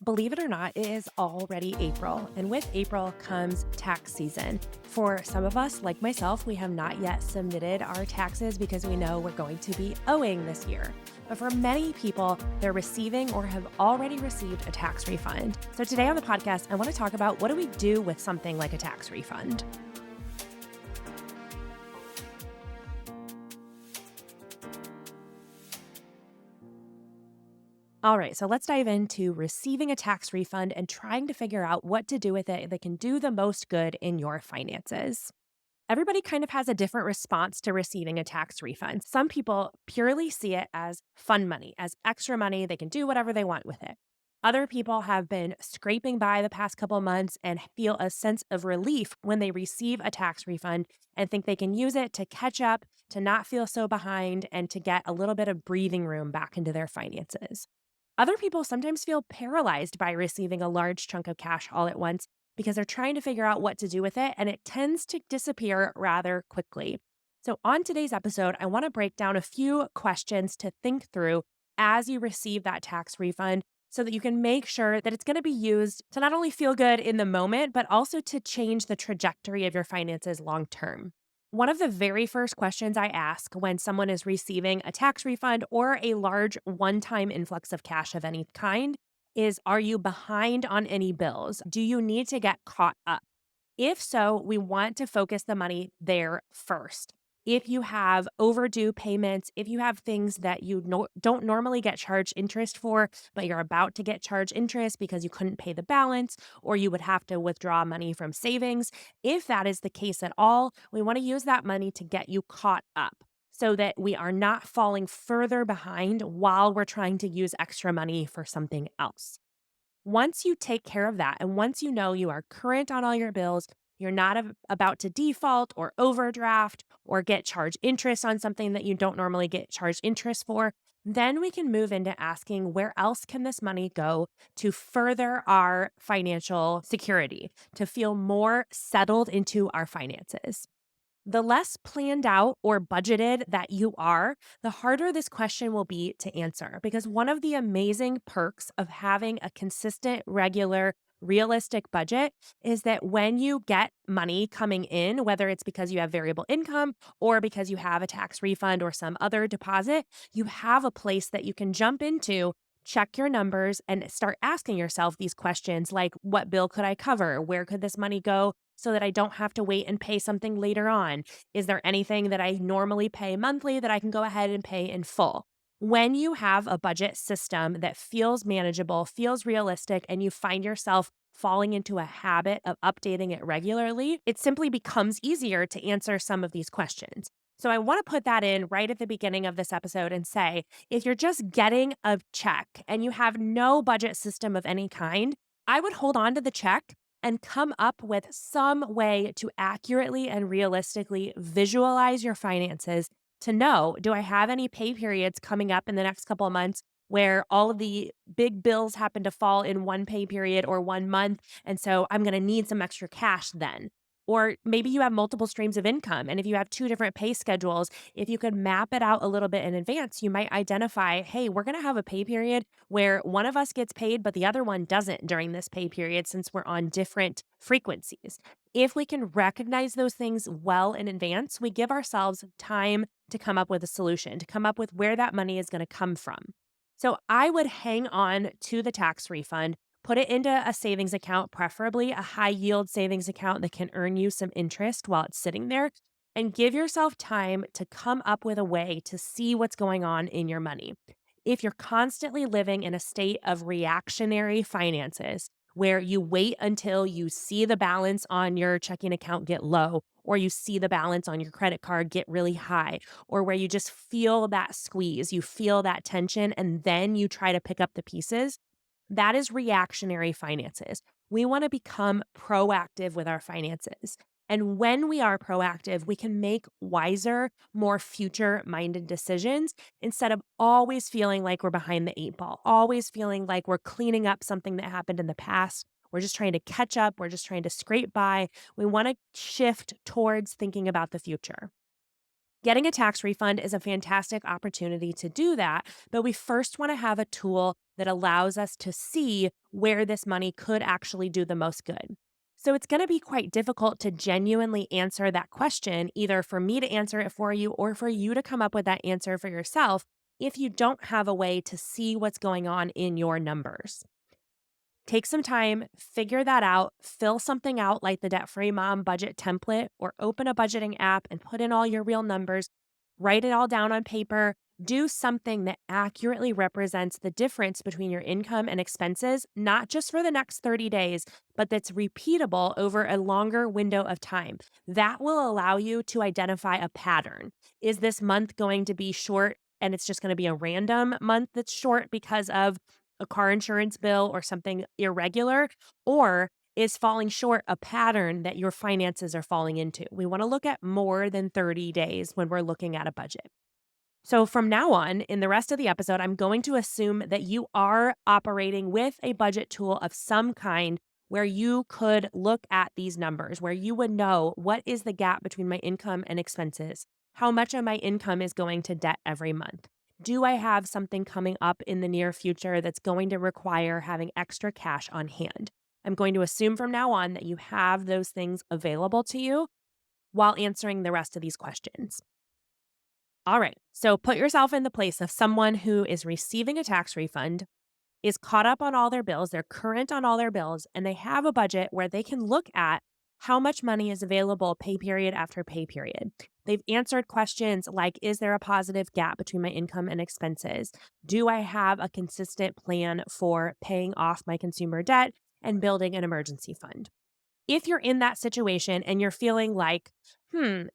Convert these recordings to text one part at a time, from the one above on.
Believe it or not, it is already April, and with April comes tax season. For some of us, like myself, we have not yet submitted our taxes because we know we're going to be owing this year. But for many people, they're receiving or have already received a tax refund. So today on the podcast, I want to talk about what do we do with something like a tax refund? All right, so let's dive into receiving a tax refund and trying to figure out what to do with it that can do the most good in your finances. Everybody kind of has a different response to receiving a tax refund. Some people purely see it as fun money, as extra money. They can do whatever they want with it. Other people have been scraping by the past couple months and feel a sense of relief when they receive a tax refund and think they can use it to catch up, to not feel so behind, and to get a little bit of breathing room back into their finances. Other people sometimes feel paralyzed by receiving a large chunk of cash all at once because they're trying to figure out what to do with it, and it tends to disappear rather quickly. So, on today's episode, I want to break down a few questions to think through as you receive that tax refund so that you can make sure that it's going to be used to not only feel good in the moment, but also to change the trajectory of your finances long term. One of the very first questions I ask when someone is receiving a tax refund or a large one time influx of cash of any kind is, are you behind on any bills? Do you need to get caught up? If so, we want to focus the money there first. If you have overdue payments, if you have things that you don't normally get charged interest for, but you're about to get charged interest because you couldn't pay the balance, or you would have to withdraw money from savings, if that is the case at all, we want to use that money to get you caught up so that we are not falling further behind while we're trying to use extra money for something else. Once you take care of that, and once you know you are current on all your bills, you're not about to default or overdraft or get charged interest on something that you don't normally get charged interest for, then we can move into asking where else can this money go to further our financial security, to feel more settled into our finances. The less planned out or budgeted that you are, the harder this question will be to answer. Because one of the amazing perks of having a consistent, regular, realistic budget is that when you get money coming in, whether it's because you have variable income or because you have a tax refund or some other deposit, you have a place that you can jump into. Check your numbers and start asking yourself these questions like, what bill could I cover? Where could this money go so that I don't have to wait and pay something later on? Is there anything that I normally pay monthly that I can go ahead and pay in full? When you have a budget system that feels manageable, feels realistic, and you find yourself falling into a habit of updating it regularly, it simply becomes easier to answer some of these questions. So I want to put that in right at the beginning of this episode and say, if you're just getting a check and you have no budget system of any kind, I would hold on to the check and come up with some way to accurately and realistically visualize your finances to know, do I have any pay periods coming up in the next couple of months where all of the big bills happen to fall in one pay period or one month? And so I'm going to need some extra cash then. Or maybe you have multiple streams of income. And if you have two different pay schedules, if you could map it out a little bit in advance, you might identify, hey, we're going to have a pay period where one of us gets paid, but the other one doesn't during this pay period since we're on different frequencies. If we can recognize those things well in advance, we give ourselves time to come up with a solution, to come up with where that money is going to come from. So I would hang on to the tax refund, put it into a savings account, preferably a high yield savings account that can earn you some interest while it's sitting there, and give yourself time to come up with a way to see what's going on in your money. If you're constantly living in a state of reactionary finances, where you wait until you see the balance on your checking account get low, or you see the balance on your credit card get really high, or where you just feel that squeeze, you feel that tension, and then you try to pick up the pieces, that is reactionary finances. We want to become proactive with our finances. And when we are proactive, we can make wiser, more future minded decisions instead of always feeling like we're behind the eight ball, always feeling like we're cleaning up something that happened in the past. We're just trying to catch up. We're just trying to scrape by. We want to shift towards thinking about the future. Getting a tax refund is a fantastic opportunity to do that, but we first want to have a tool that allows us to see where this money could actually do the most good. So it's going to be quite difficult to genuinely answer that question, either for me to answer it for you or for you to come up with that answer for yourself if you don't have a way to see what's going on in your numbers. Take some time, figure that out, fill something out like the Debt Free Mom budget template, or open a budgeting app and put in all your real numbers. Write it all down on paper. Do something that accurately represents the difference between your income and expenses, not just for the next 30 days, but that's repeatable over a longer window of time. That will allow you to identify a pattern. Is this month going to be short and it's just going to be a random month that's short because of a car insurance bill or something irregular? Or is falling short a pattern that your finances are falling into? We want to look at more than 30 days when we're looking at a budget. So, from now on, in the rest of the episode, I'm going to assume that you are operating with a budget tool of some kind where you could look at these numbers, where you would know what is the gap between my income and expenses, how much of my income is going to debt every month. Do I have something coming up in the near future that's going to require having extra cash on hand? I'm going to assume from now on that you have those things available to you while answering the rest of these questions. All right. So put yourself in the place of someone who is receiving a tax refund, is caught up on all their bills, they're current on all their bills, and they have a budget where they can look at how much money is available pay period after pay period. They've answered questions like, is there a positive gap between my income and expenses? Do I have a consistent plan for paying off my consumer debt and building an emergency fund? If you're in that situation and you're feeling like,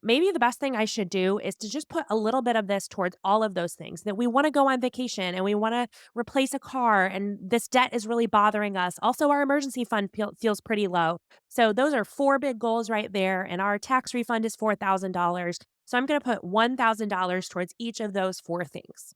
maybe the best thing I should do is to just put a little bit of this towards all of those things, that we want to go on vacation and we want to replace a car and this debt is really bothering us. Also, our emergency fund feels pretty low. So, those are four big goals right there. And our tax refund is $4,000. So, I'm going to put $1,000 towards each of those four things.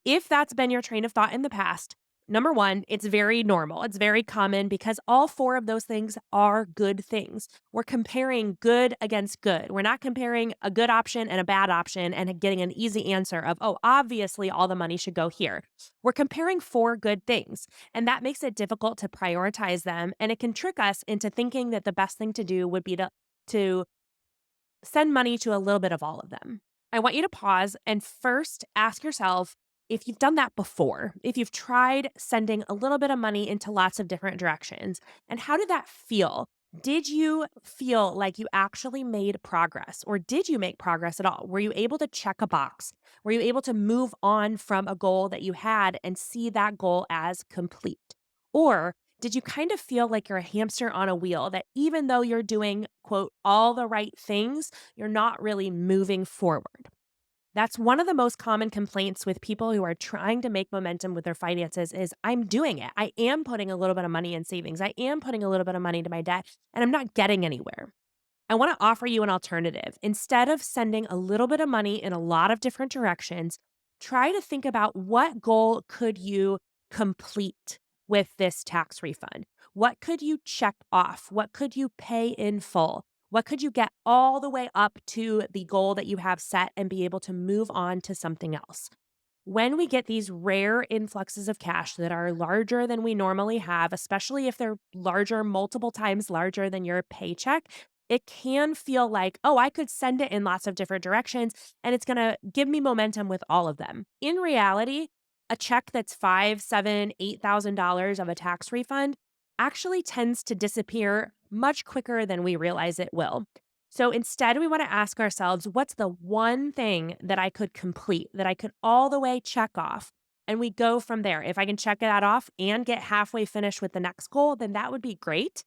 If that's been your train of thought in the past, number one, it's very normal. It's very common because all four of those things are good things. We're comparing good against good. We're not comparing a good option and a bad option and getting an easy answer of, oh, obviously all the money should go here. We're comparing four good things, and that makes it difficult to prioritize them. And it can trick us into thinking that the best thing to do would be to send money to a little bit of all of them. I want you to pause and first ask yourself if you've done that before, if you've tried sending a little bit of money into lots of different directions, and how did that feel? Did you feel like you actually made progress, or did you make progress at all? Were you able to check a box? Were you able to move on from a goal that you had and see that goal as complete? Or did you kind of feel like you're a hamster on a wheel, that even though you're doing, quote, all the right things, you're not really moving forward? That's one of the most common complaints with people who are trying to make momentum with their finances is, I'm doing it. I am putting a little bit of money in savings. I am putting a little bit of money into my debt, and I'm not getting anywhere. I want to offer you an alternative. Instead of sending a little bit of money in a lot of different directions, try to think about, what goal could you complete with this tax refund? What could you check off? What could you pay in full? What could you get all the way up to the goal that you have set and be able to move on to something else? When we get these rare influxes of cash that are larger than we normally have, especially if they're larger, multiple times larger than your paycheck, it can feel like, oh, I could send it in lots of different directions and it's going to give me momentum with all of them. In reality, a check that's five, seven, $8,000 of a tax refund actually tends to disappear much quicker than we realize it will. So instead, we want to ask ourselves, what's the one thing that I could complete, that I could all the way check off? And we go from there. If I can check that off and get halfway finished with the next goal, then that would be great.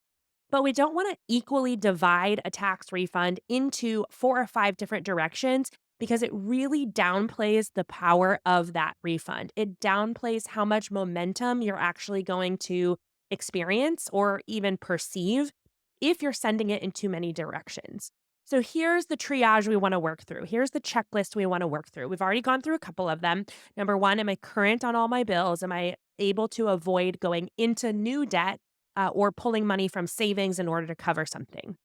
But we don't want to equally divide a tax refund into four or five different directions, because it really downplays the power of that refund. It downplays how much momentum you're actually going to experience or even perceive if you're sending it in too many directions. So here's the triage we want to work through. Here's the checklist we want to work through. We've already gone through a couple of them. Number one, am I current on all my bills? Am I able to avoid going into new debt or pulling money from savings in order to cover something?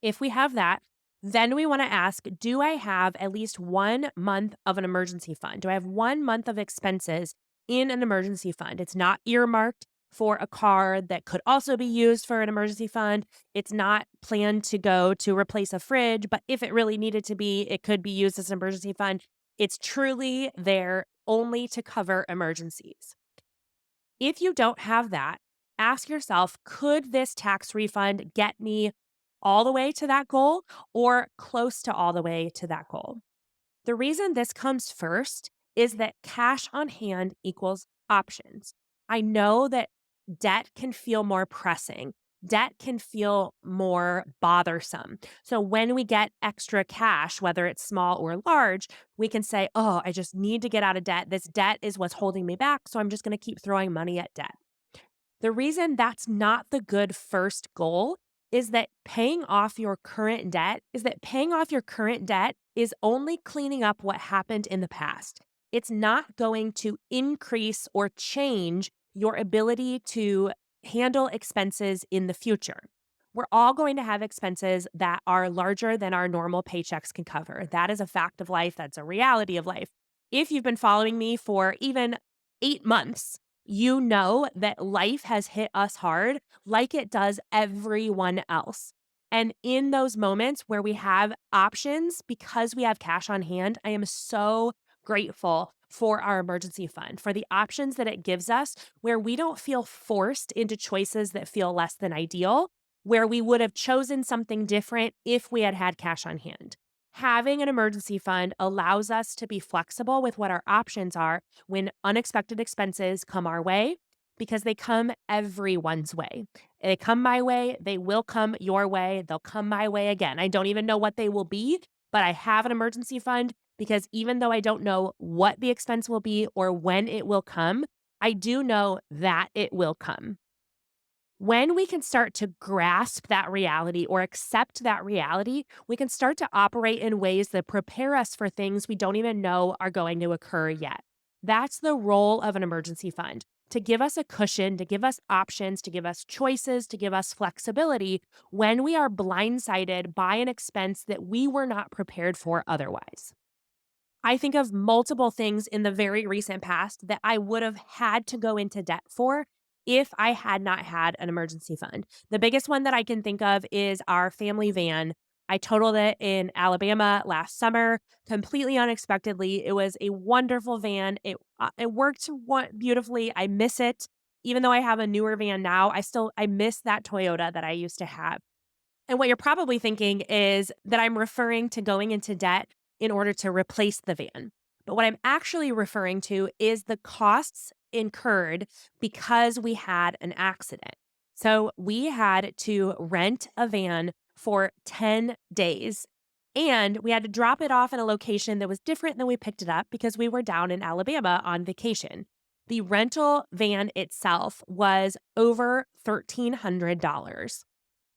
If we have that, Then we want to ask, do I have at least 1 month of an emergency fund? Do I have 1 month of expenses in an emergency fund? It's not earmarked for a car that could also be used for an emergency fund. It's not planned to go to replace a fridge, but if it really needed to be, it could be used as an emergency fund. It's truly there only to cover emergencies. If you don't have that, ask yourself, could this tax refund get me all the way to that goal or close to all the way to that goal? The reason this comes first is that cash on hand equals options. I know that debt can feel more pressing. Debt can feel more bothersome. So when we get extra cash, whether it's small or large, we can say, oh, I just need to get out of debt. This debt is what's holding me back. So I'm just going to keep throwing money at debt. The reason that's not the good first goal is that paying off your current debt is only cleaning up what happened in the past. It's not going to increase or change your ability to handle expenses in the future. We're all going to have expenses that are larger than our normal paychecks can cover. That is a fact of life. That's a reality of life. If you've been following me for even 8 months, you know that life has hit us hard like it does everyone else. And in those moments where we have options because we have cash on hand, I am so grateful for our emergency fund, for the options that it gives us, where we don't feel forced into choices that feel less than ideal, where we would have chosen something different if we had had cash on hand. Having an emergency fund allows us to be flexible with what our options are when unexpected expenses come our way, because they come everyone's way. They come my way, they will come your way, they'll come my way again. I don't even know what they will be, but I have an emergency fund because even though I don't know what the expense will be or when it will come, I do know that it will come. When we can start to grasp that reality or accept that reality, we can start to operate in ways that prepare us for things we don't even know are going to occur yet. That's the role of an emergency fund, to give us a cushion, to give us options, to give us choices, to give us flexibility when we are blindsided by an expense that we were not prepared for otherwise. I think of multiple things in the very recent past that I would have had to go into debt for if I had not had an emergency fund. The biggest one that I can think of is our family van. I totaled it in Alabama last summer, completely unexpectedly. It was a wonderful van. It worked beautifully. I miss it. Even though I have a newer van now, I miss that Toyota that I used to have. And what you're probably thinking is that I'm referring to going into debt in order to replace the van. But what I'm actually referring to is the costs incurred because we had an accident. So we had to rent a van for 10 days and we had to drop it off in a location that was different than we picked it up because we were down in Alabama on vacation. The rental van itself was over $1,300.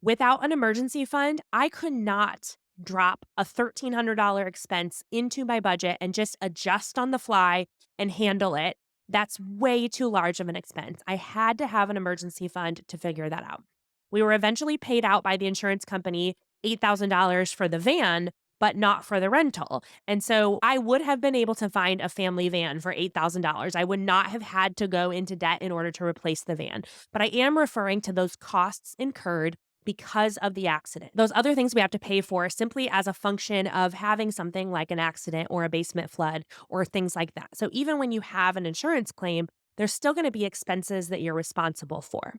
Without an emergency fund, I could not drop a $1,300 expense into my budget and just adjust on the fly and handle it. That's way too large of an expense. I had to have an emergency fund to figure that out. We were eventually paid out by the insurance company $8,000 for the van, but not for the rental. And so I would have been able to find a family van for $8,000. I would not have had to go into debt in order to replace the van. But I am referring to those costs incurred because of the accident. Those other things we have to pay for simply as a function of having something like an accident or a basement flood or things like that. So even when you have an insurance claim, there's still going to be expenses that you're responsible for.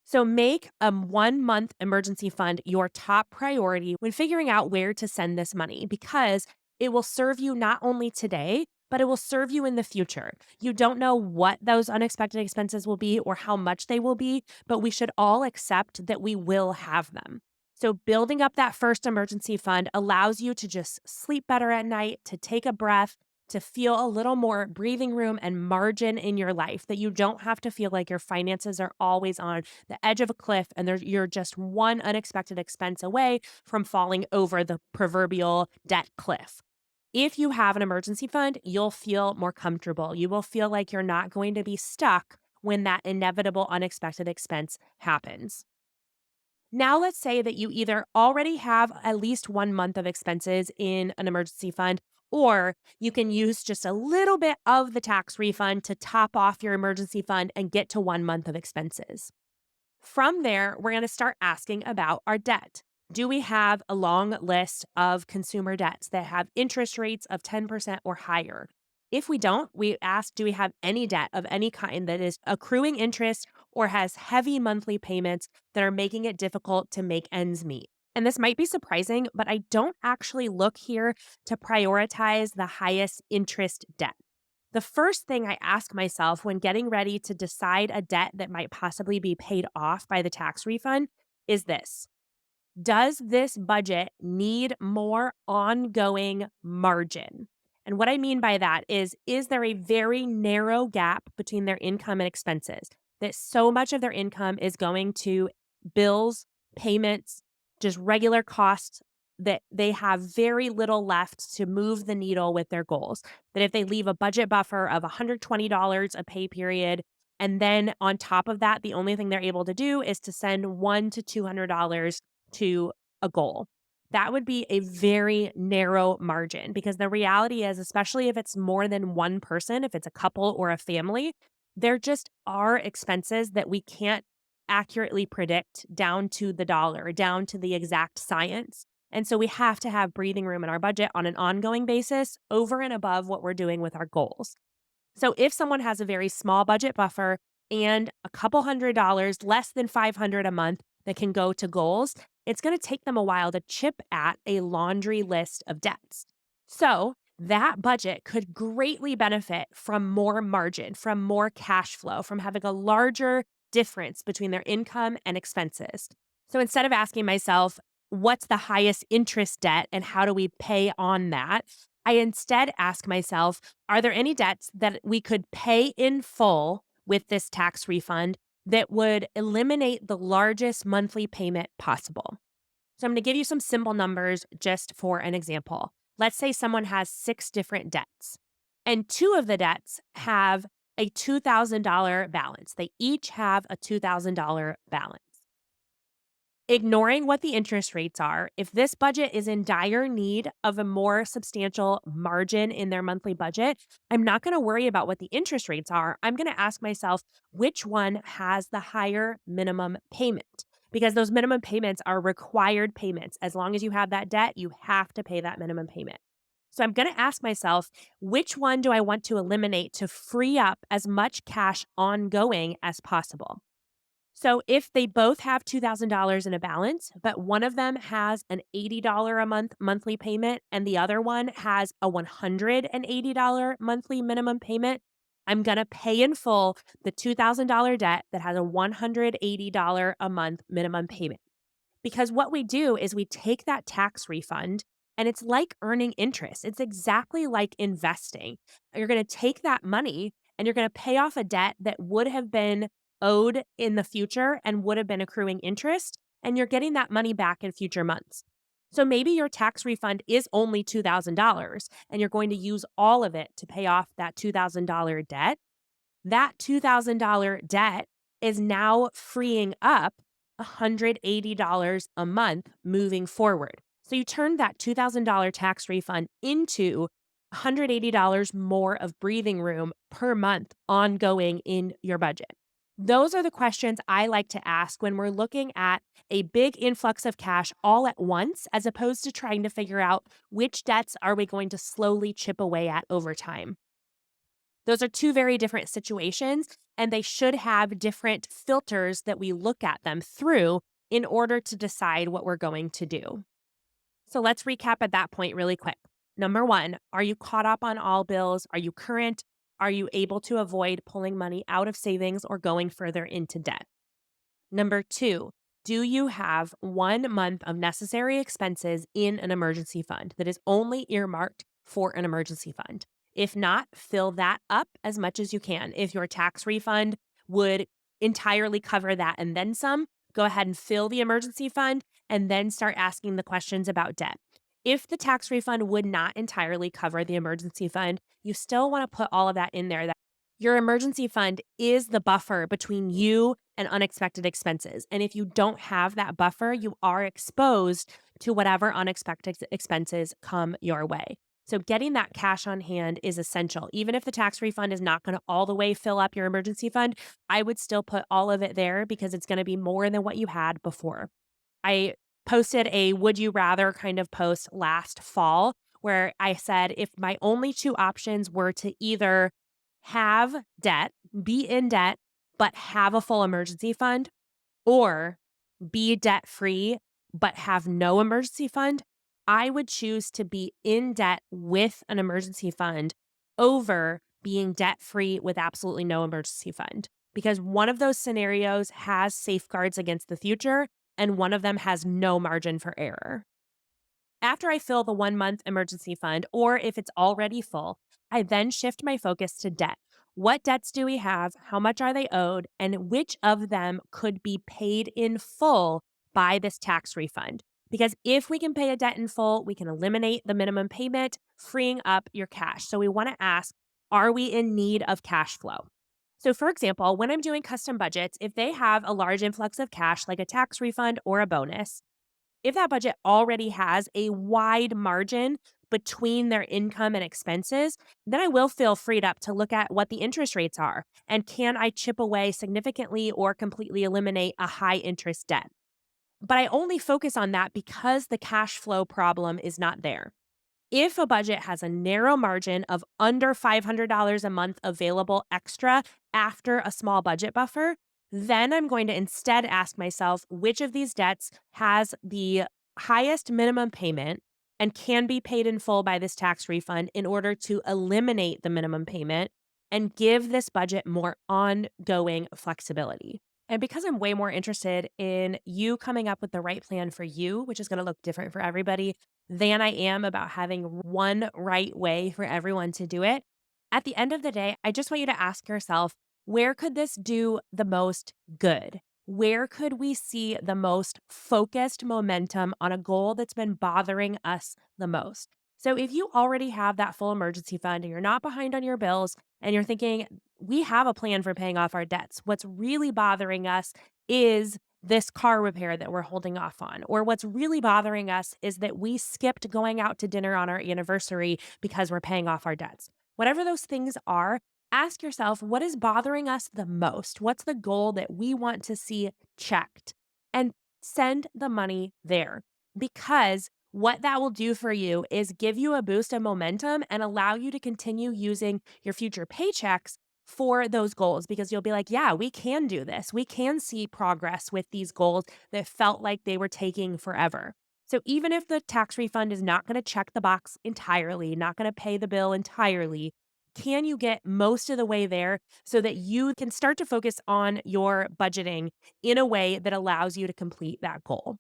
So make a 1 month emergency fund your top priority when figuring out where to send this money, because it will serve you not only today, but it will serve you in the future. You don't know what those unexpected expenses will be or how much they will be, but we should all accept that we will have them. So building up that first emergency fund allows you to just sleep better at night, to take a breath, to feel a little more breathing room and margin in your life, that you don't have to feel like your finances are always on the edge of a cliff and you're just one unexpected expense away from falling over the proverbial debt cliff. If you have an emergency fund, you'll feel more comfortable. You will feel like you're not going to be stuck when that inevitable unexpected expense happens. Now, let's say that you either already have at least 1 month of expenses in an emergency fund, or you can use just a little bit of the tax refund to top off your emergency fund and get to 1 month of expenses. From there, we're going to start asking about our debt. Do we have a long list of consumer debts that have interest rates of 10% or higher? If we don't, we ask, do we have any debt of any kind that is accruing interest or has heavy monthly payments that are making it difficult to make ends meet? And this might be surprising, but I don't actually look here to prioritize the highest interest debt. The first thing I ask myself when getting ready to decide a debt that might possibly be paid off by the tax refund is this: does this budget need more ongoing margin? And what I mean by that is there a very narrow gap between their income and expenses that so much of their income is going to bills, payments, just regular costs that they have very little left to move the needle with their goals? That if they leave a budget buffer of $120 a pay period, and then on top of that, the only thing they're able to do is to send $100 to $200 to a goal. That would be a very narrow margin because the reality is, especially if it's more than one person, if it's a couple or a family, there just are expenses that we can't accurately predict down to the dollar, down to the exact science. And so we have to have breathing room in our budget on an ongoing basis over and above what we're doing with our goals. So if someone has a very small budget buffer and a couple $100, less than 500 a month that can go to goals, it's going to take them a while to chip at a laundry list of debts. So that budget could greatly benefit from more margin, from more cash flow, from having a larger difference between their income and expenses. So instead of asking myself, what's the highest interest debt and how do we pay on that? I instead ask myself, are there any debts that we could pay in full with this tax refund that would eliminate the largest monthly payment possible? So I'm going to give you some simple numbers just for an example. Let's say someone has 6 different debts, and 2 of the debts have a $2,000 balance. They each have a $2,000 balance. Ignoring what the interest rates are, if this budget is in dire need of a more substantial margin in their monthly budget, I'm not going to worry about what the interest rates are. I'm going to ask myself which one has the higher minimum payment, because those minimum payments are required payments. As long as you have that debt, you have to pay that minimum payment. So I'm going to ask myself, which one do I want to eliminate to free up as much cash ongoing as possible? So if they both have $2,000 in a balance, but one of them has an $80 a month monthly payment and the other one has a $180 monthly minimum payment, I'm going to pay in full the $2,000 debt that has a $180 a month minimum payment. Because what we do is we take that tax refund and it's like earning interest. It's exactly like investing. You're going to take that money and you're going to pay off a debt that would have been owed in the future and would have been accruing interest. And you're getting that money back in future months. So maybe your tax refund is only $2,000 and you're going to use all of it to pay off that $2,000 debt. That $2,000 debt is now freeing up $180 a month moving forward. So you turn that $2,000 tax refund into $180 more of breathing room per month ongoing in your budget. Those are the questions I like to ask when we're looking at a big influx of cash all at once, as opposed to trying to figure out which debts are we going to slowly chip away at over time. Those are two very different situations, and they should have different filters that we look at them through in order to decide what we're going to do. So let's recap at that point really quick. Number one, are you caught up on all bills? Are you current? Are you able to avoid pulling money out of savings or going further into debt? Number two, do you have 1 month of necessary expenses in an emergency fund that is only earmarked for an emergency fund? If not, fill that up as much as you can. If your tax refund would entirely cover that and then some, go ahead and fill the emergency fund and then start asking the questions about debt. If the tax refund would not entirely cover the emergency fund, you still want to put all of that in there. Your emergency fund is the buffer between you and unexpected expenses. And if you don't have that buffer, you are exposed to whatever unexpected expenses come your way. So, getting that cash on hand is essential. Even if the tax refund is not going to all the way fill up your emergency fund, I would still put all of it there because it's going to be more than what you had before. I posted a would you rather kind of post last fall where I said if my only two options were to either have debt, be in debt, but have a full emergency fund, or be debt free, but have no emergency fund, I would choose to be in debt with an emergency fund over being debt free with absolutely no emergency fund. Because one of those scenarios has safeguards against the future, and one of them has no margin for error. After I fill the 1 month emergency fund, or if it's already full, I then shift my focus to debt. What debts do we have? How much are they owed? And which of them could be paid in full by this tax refund? Because if we can pay a debt in full, we can eliminate the minimum payment, freeing up your cash. So we want to ask, are we in need of cash flow? So, for example, when I'm doing custom budgets, if they have a large influx of cash, like a tax refund or a bonus, if that budget already has a wide margin between their income and expenses, then I will feel freed up to look at what the interest rates are. And can I chip away significantly or completely eliminate a high interest debt? But I only focus on that because the cash flow problem is not there. If a budget has a narrow margin of under $500 a month available extra after a small budget buffer, then I'm going to instead ask myself which of these debts has the highest minimum payment and can be paid in full by this tax refund in order to eliminate the minimum payment and give this budget more ongoing flexibility. And because I'm way more interested in you coming up with the right plan for you, which is going to look different for everybody, than I am about having one right way for everyone to do it. At the end of the day, I just want you to ask yourself, where could this do the most good? Where could we see the most focused momentum on a goal that's been bothering us the most? So, if you already have that full emergency fund and you're not behind on your bills and you're thinking, we have a plan for paying off our debts, what's really bothering us is this car repair that we're holding off on. Or what's really bothering us is that we skipped going out to dinner on our anniversary because we're paying off our debts. Whatever those things are, ask yourself what is bothering us the most? What's the goal that we want to see checked? And send the money there because what that will do for you is give you a boost of momentum and allow you to continue using your future paychecks for those goals because you'll be like, yeah, we can do this. We can see progress with these goals that felt like they were taking forever. So even if the tax refund is not going to check the box entirely, not going to pay the bill entirely, can you get most of the way there so that you can start to focus on your budgeting in a way that allows you to complete that goal?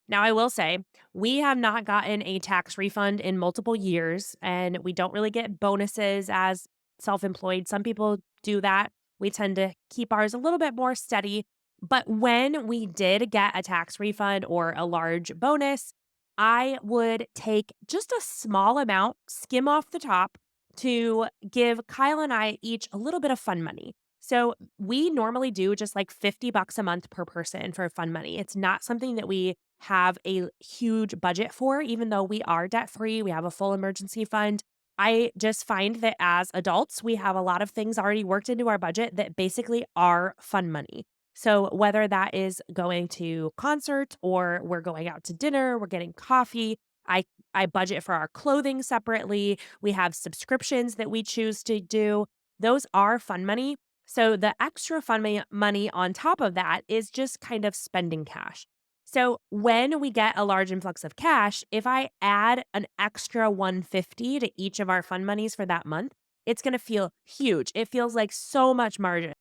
Now, I will say, we have not gotten a tax refund in multiple years, and we don't really get bonuses as self employed. Some people do that. We tend to keep ours a little bit more steady. But when we did get a tax refund or a large bonus, I would take just a small amount, skim off the top to give Kyle and I each a little bit of fun money. So we normally do just like $50 a month per person for fun money. It's not something that we have a huge budget for, even though we are debt free, we have a full emergency fund. I just find that as adults, we have a lot of things already worked into our budget that basically are fun money. So whether that is going to concert or we're going out to dinner, we're getting coffee, I I budget for our clothing separately. We have subscriptions that we choose to do. Those are fun money. So the extra money on top of that is just kind of spending cash. So when we get a large influx of cash, if I add an extra 150 to each of our fund monies for that month, it's going to feel huge. It feels like so much margin at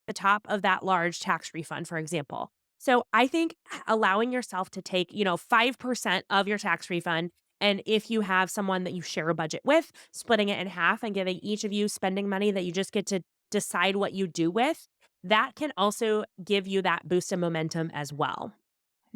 the top of that large tax refund, for example. So I think allowing yourself to take, 5% of your tax refund, and if you have someone that you share a budget with, splitting it in half and giving each of you spending money that you just get to decide what you do with, that can also give you that boost of momentum as well.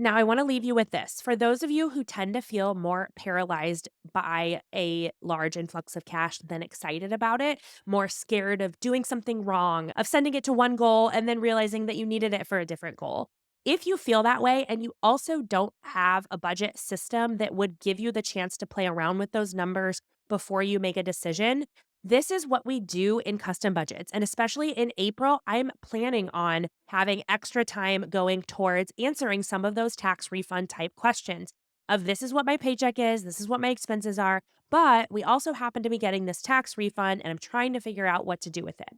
Now, I want to leave you with this. For those of you who tend to feel more paralyzed by a large influx of cash than excited about it, more scared of doing something wrong, of sending it to one goal and then realizing that you needed it for a different goal. If you feel that way and you also don't have a budget system that would give you the chance to play around with those numbers before you make a decision, this is what we do in custom budgets. And especially in April, I'm planning on having extra time going towards answering some of those tax refund type questions of this is what my paycheck is, this is what my expenses are, but we also happen to be getting this tax refund and I'm trying to figure out what to do with it.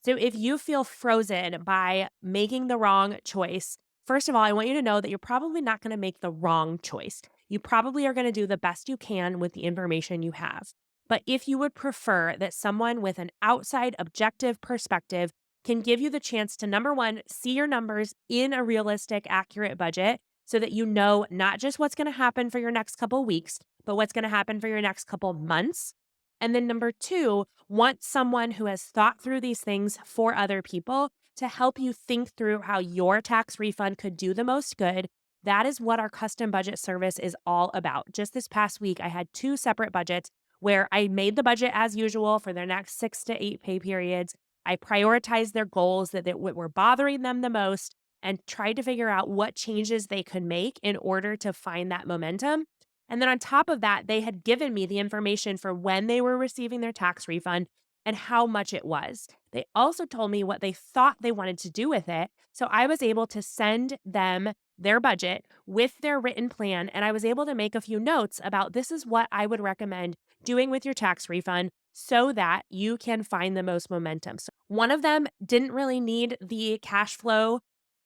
So if you feel frozen by making the wrong choice, first of all, I want you to know that you're probably not going to make the wrong choice. You probably are going to do the best you can with the information you have. But if you would prefer that someone with an outside objective perspective can give you the chance to, number one, see your numbers in a realistic, accurate budget so that you know not just what's going to happen for your next couple weeks, but what's going to happen for your next couple months. And then number two, want someone who has thought through these things for other people to help you think through how your tax refund could do the most good. That is what our custom budget service is all about. Just this past week, I had 2 separate budgets where I made the budget as usual for their next 6 to 8 pay periods. I prioritized their goals that were bothering them the most and tried to figure out what changes they could make in order to find that momentum. And then on top of that, they had given me the information for when they were receiving their tax refund and how much it was. They also told me what they thought they wanted to do with it. So I was able to send them their budget with their written plan. And I was able to make a few notes about this is what I would recommend doing with your tax refund so that you can find the most momentum. So one of them didn't really need the cash flow,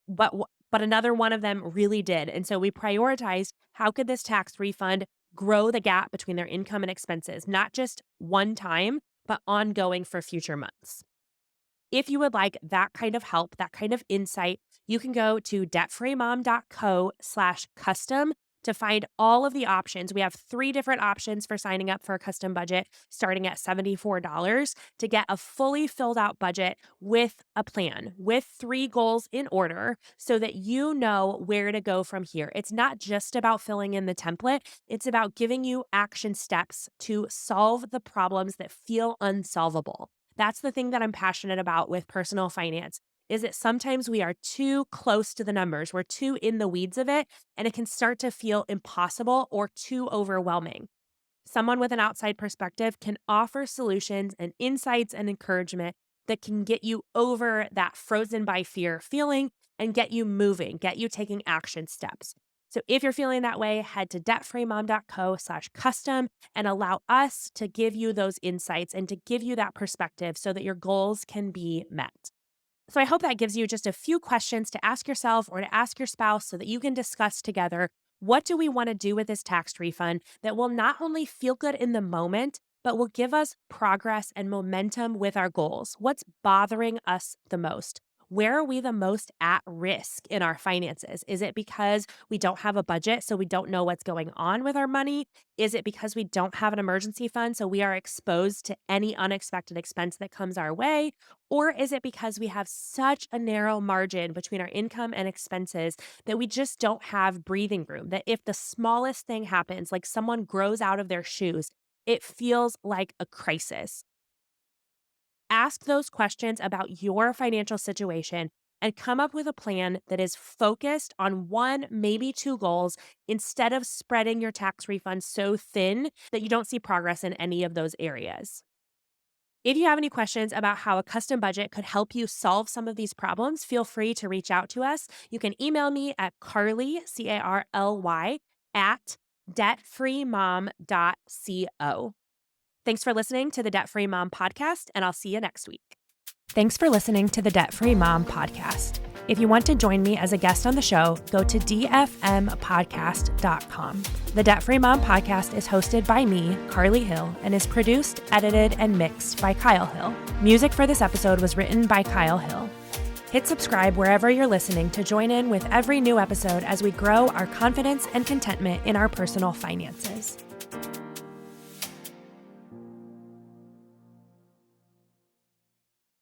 but another one of them really did. And so we prioritized how could this tax refund grow the gap between their income and expenses, not just one time, but ongoing for future months. If you would like that kind of help, that kind of insight, you can go to debtfreemom.co/custom to find all of the options. We have 3 different options for signing up for a custom budget, starting at $74 to get a fully filled out budget with a plan, with 3 goals in order so that you know where to go from here. It's not just about filling in the template. It's about giving you action steps to solve the problems that feel unsolvable. That's the thing that I'm passionate about with personal finance is that sometimes we are too close to the numbers. We're too in the weeds of it, and it can start to feel impossible or too overwhelming. Someone with an outside perspective can offer solutions and insights and encouragement that can get you over that frozen by fear feeling and get you moving, get you taking action steps. So if you're feeling that way, head to debtfreemom.co/custom and allow us to give you those insights and to give you that perspective so that your goals can be met. So I hope that gives you just a few questions to ask yourself or to ask your spouse so that you can discuss together, what do we want to do with this tax refund that will not only feel good in the moment, but will give us progress and momentum with our goals? What's bothering us the most? Where are we the most at risk in our finances? Is it because we don't have a budget, so we don't know what's going on with our money? Is it because we don't have an emergency fund, so we are exposed to any unexpected expense that comes our way? Or is it because we have such a narrow margin between our income and expenses that we just don't have breathing room? That if the smallest thing happens, like someone grows out of their shoes, it feels like a crisis. Ask those questions about your financial situation and come up with a plan that is focused on 1, maybe 2 goals instead of spreading your tax refund so thin that you don't see progress in any of those areas. If you have any questions about how a custom budget could help you solve some of these problems, feel free to reach out to us. You can email me at Carly, Carly, at debtfreemom.co. Thanks for listening to the Debt Free Mom podcast, and I'll see you next week. Thanks for listening to the Debt Free Mom podcast. If you want to join me as a guest on the show, go to dfmpodcast.com. The Debt Free Mom podcast is hosted by me, Carly Hill, and is produced, edited, and mixed by Kyle Hill. Music for this episode was written by Kyle Hill. Hit subscribe wherever you're listening to join in with every new episode as we grow our confidence and contentment in our personal finances.